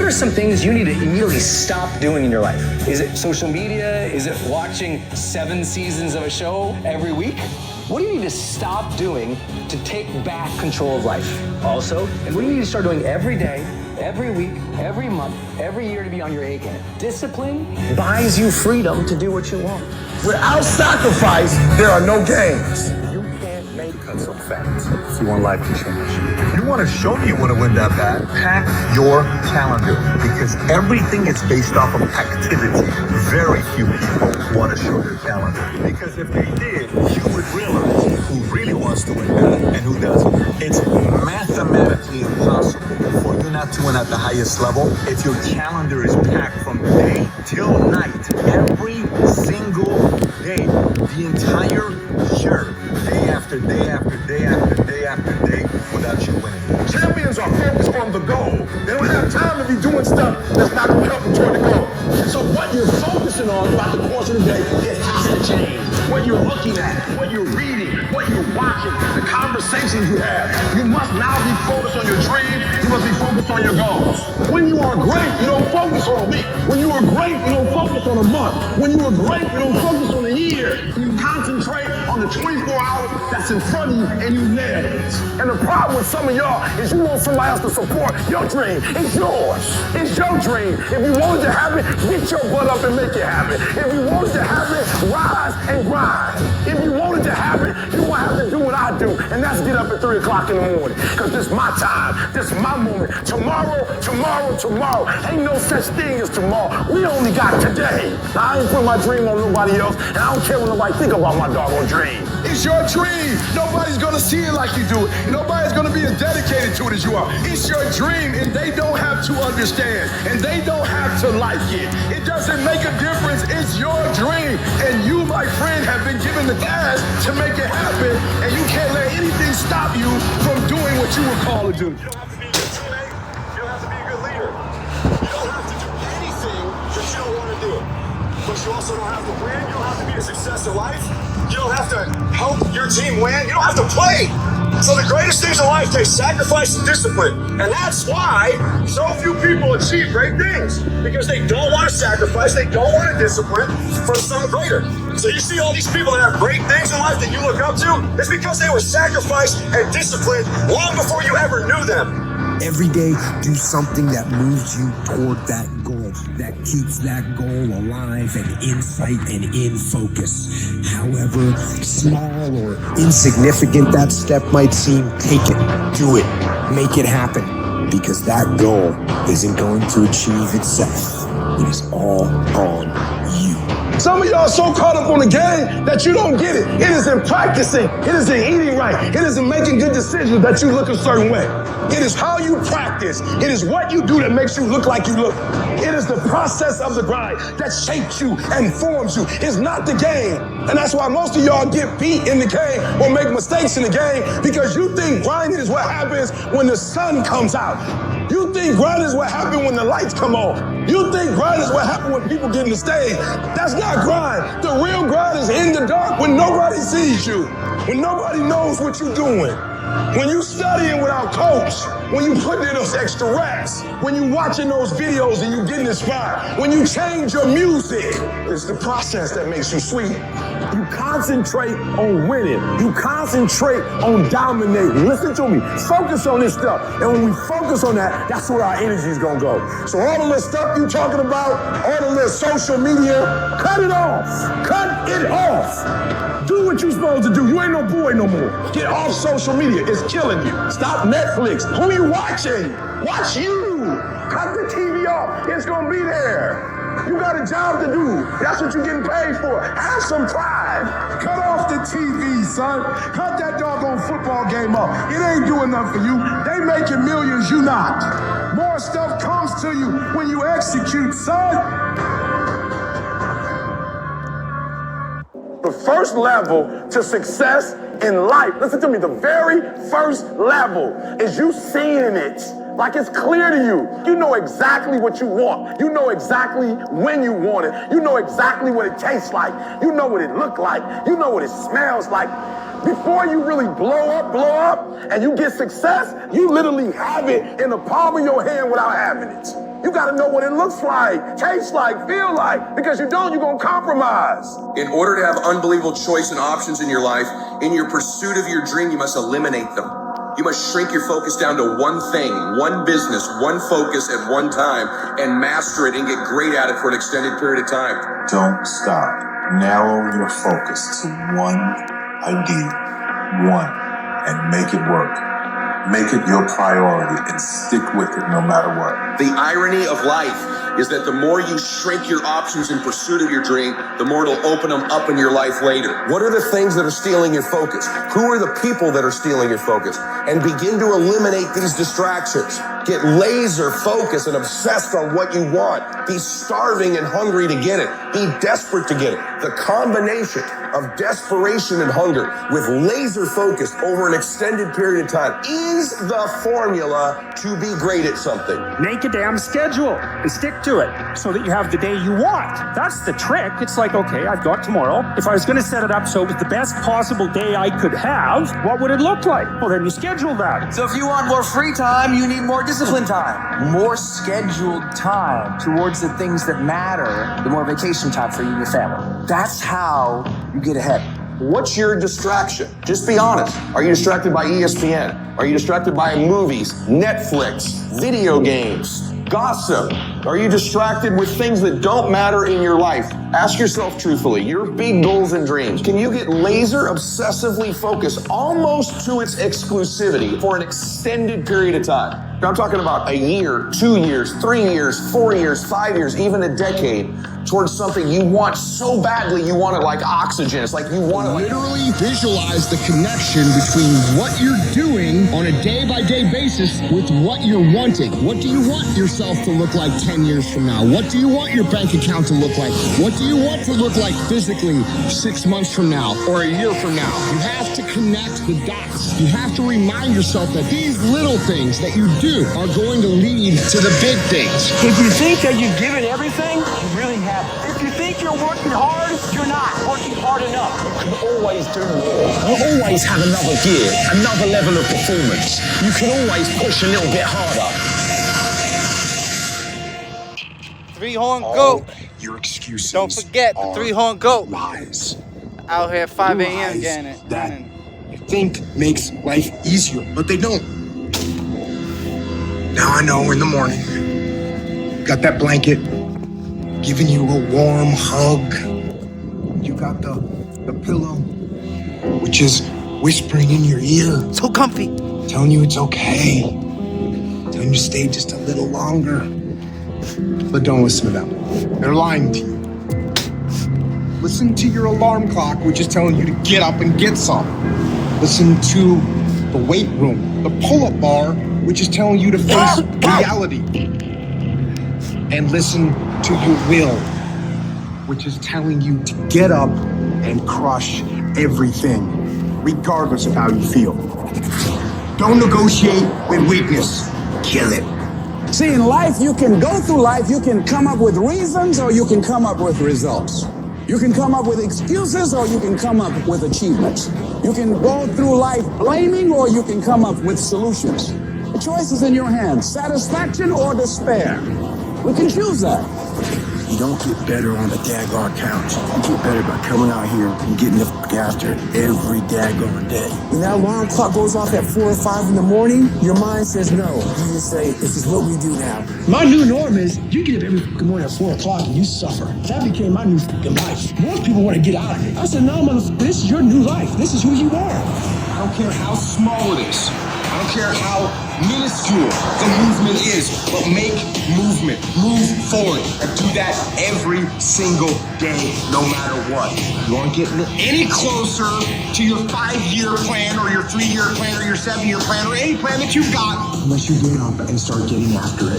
are some things you need to immediately stop doing in your life? Is it social media? Is it watching 7 seasons of a show every week? What do you need to stop doing to take back control of life? Also, and what do you need to start doing every day, every week, every month, every year to be on your A game? Discipline buys you freedom to do what you want. Without sacrifice, there are no gains. You can't make cuts of fat if you want life to change. If you want to show me you want to win that bad, pack your calendar, because everything is based off of activity. Very few people want to show their calendar, because if they did, you would realize who really wants to win bad and who doesn't. It's mathematically impossible for you not to win at the highest level if your calendar is packed from day till night, every single day, the entire year, day after day after day after day after day, without you winning. Champions are focused on the goal. They don't have time to be doing stuff that's not going to help them toward the goal. And so what you're focusing on throughout the course of the day, it has to change. What you're looking at, what you're reading, what you're watching, the conversations you have. You must now be focused on your dream. You must be focused on your goals. When you are great, you don't focus on a week. When you are great, you don't focus on a month. When you are great, you don't focus on a year. You concentrate on the 24 hours that's in front of you and you nail it. And the problem with some of y'all is you want somebody else to support your dream. It's yours. It's your dream. If you want it to happen, get your butt up and make it happen. If you want it to happen, rise and grind. If you want it to happen, you won't have to do what I do, and that's get up at 3 o'clock in the morning. Because this is my time. This is my moment. Tomorrow. Ain't no such thing as tomorrow. We only got today. I ain't put my dream on nobody else, and I don't care what nobody think about my doggone dream. It's your dream. Nobody's gonna see it like you do it. Nobody's gonna be as dedicated to it as you are. It's your dream, and they don't have to understand, and they don't have to like it. It doesn't make a difference. It's your dream, and you, my friend, have been given the task to make it happen, and you can't let anything stop you from doing what you were called to do. You don't have to be a good teammate. You don't have to be a good leader. You don't have to do anything that you don't want to do. But you also don't have to win. You don't have to be a success in life. You don't have to help your team win. You don't have to play. So the greatest things in life take sacrifice and discipline. And that's why so few people achieve great things. Because they don't want to sacrifice, they don't want to discipline for something greater. So you see all these people that have great things in life that you look up to, it's because they were sacrificed and disciplined long before you ever knew them. Every day, do something that moves you toward that goal, that keeps that goal alive and in sight and in focus. However small or insignificant that step might seem, take it, do it, make it happen, because that goal isn't going to achieve itself. It is all on you. Some of y'all are so caught up on the game that you don't get it. It is in practicing. It is in eating right. It is in making good decisions that you look a certain way. It is how you practice. It is what you do that makes you look like you look. It is the process of the grind that shapes you and forms you. It's not the game. And that's why most of y'all get beat in the game or make mistakes in the game, because you think grinding is what happens when the sun comes out. You think grinding is what happens when the lights come on. You think grind is what happens when people get in the stage. That's not grind. The real grind is in the dark when nobody sees you, when nobody knows what you're doing. When you studying without coach, when you putting in those extra reps, when you watching those videos and you getting inspired, when you change your music, it's the process that makes you sweet. You concentrate on winning. You concentrate on dominating. Listen to me. Focus on this stuff. And when we focus on that, that's where our energy is going to go. So all the little stuff you talking about, all the little social media, cut it off. Cut it off. Do what you're supposed to do. You ain't no boy no more. Get off social media. It's killing you. Stop Netflix. Who you watching? Watch you. Cut the TV off. It's going to be there. You got a job to do. That's what you're getting paid for. Have some pride. Cut off the TV, son. Cut that doggone football game off. It ain't doing nothing for you. They making millions, you not. More stuff comes to you when you execute, son. The first level to success in life, listen to me, the very first level is you seeing it. Like it's clear to you. You know exactly what you want. You know exactly when you want it. You know exactly what it tastes like. You know what it looks like. You know what it smells like. Before you really blow up, and you get success, you literally have it in the palm of your hand without having it. You got to know what it looks like, tastes like, feel like, because you don't, you're going to compromise. In order to have unbelievable choice and options in your life, in your pursuit of your dream, you must eliminate them. You must shrink your focus down to one thing, one business, one focus at one time, and master it and get great at it for an extended period of time. Don't stop. Narrow your focus to one idea, and make it work. Make it your priority and stick with it no matter what. The irony of life is that the more you shrink your options in pursuit of your dream, the more it'll open them up in your life later. What are the things that are stealing your focus? Who are the people that are stealing your focus? And begin to eliminate these distractions. Get laser focused and obsessed on what you want. Be starving and hungry to get it. Be desperate to get it. The combination of desperation and hunger with laser focus over an extended period of time is the formula to be great at something. Make a damn schedule and stick to it so that you have the day you want. That's the trick. It's like, okay, I've got tomorrow. If I was going to set it up so it was the best possible day I could have, what would it look like? Well, then you schedule that. So if you want more free time, you need more disciplined time. More scheduled time towards the things that matter, the more vacation time for you and your family. That's how you get ahead. What's your distraction? Just be honest. Are you distracted by ESPN? Are you distracted by movies, Netflix, video games, gossip? Are you distracted with things that don't matter in your life? Ask yourself truthfully, your big goals and dreams. Can you get laser obsessively focused almost to its exclusivity for an extended period of time? I'm talking about a year, 2 years, 3 years, 4 years, 5 years, even a decade towards something you want so badly you want it like oxygen. It's like you want it Literally visualize the connection between what you're doing on a day-by-day basis with what you're wanting. What do you want yourself to look like 10 years from now? What do you want your bank account to look like? What do you want to look like physically 6 months from now or a year from now? You have to connect the dots. You have to remind yourself that these little things that you do are going to lead to the big things. If you think that you've given everything, you really haven't. If you think you're working hard, you're not working hard enough. You can always do more. You always have another gear, another level of performance. You can always push a little bit harder. Three-horn goat. Your excuses. Don't forget the three-horn goat. Lies. Out here at 5 a.m. Lies getting it. that you think makes life easier, but they don't. Now I know in the morning, got that blanket, giving you a warm hug. You got the pillow, which is whispering in your ear. So comfy. Telling you it's okay. Telling you to stay just a little longer. But don't listen to them. They're lying to you. Listen to your alarm clock, which is telling you to get up and get some. Listen to the weight room, the pull-up bar, which is telling you to face reality. And listen to your will, which is telling you to get up and crush everything, regardless of how you feel. Don't negotiate with weakness. Kill it. See, in life, you can go through life, you can come up with reasons or you can come up with results. You can come up with excuses or you can come up with achievements. You can go through life blaming or you can come up with solutions. The choice is in your hands, satisfaction or despair. We can choose that. You don't get better on the daggone couch. You get better by coming out here and getting the fuck after it every daggone day. When that alarm clock goes off at 4 or 5 in the morning, your mind says no. You just say, this is what we do now. My new norm is you get up every fucking morning at 4 o'clock and you suffer. That became my new fucking life. Most people want to get out of it. I said, no, motherfucker, this is your new life. This is who you are. I don't care how small it is. I don't care how minuscule the movement is, but make movement. Move forward and do that every single day, no matter what. You aren't getting any closer to your 5-year plan or your 3-year plan or your 7-year plan or any plan that you've got unless you get up and start getting after it.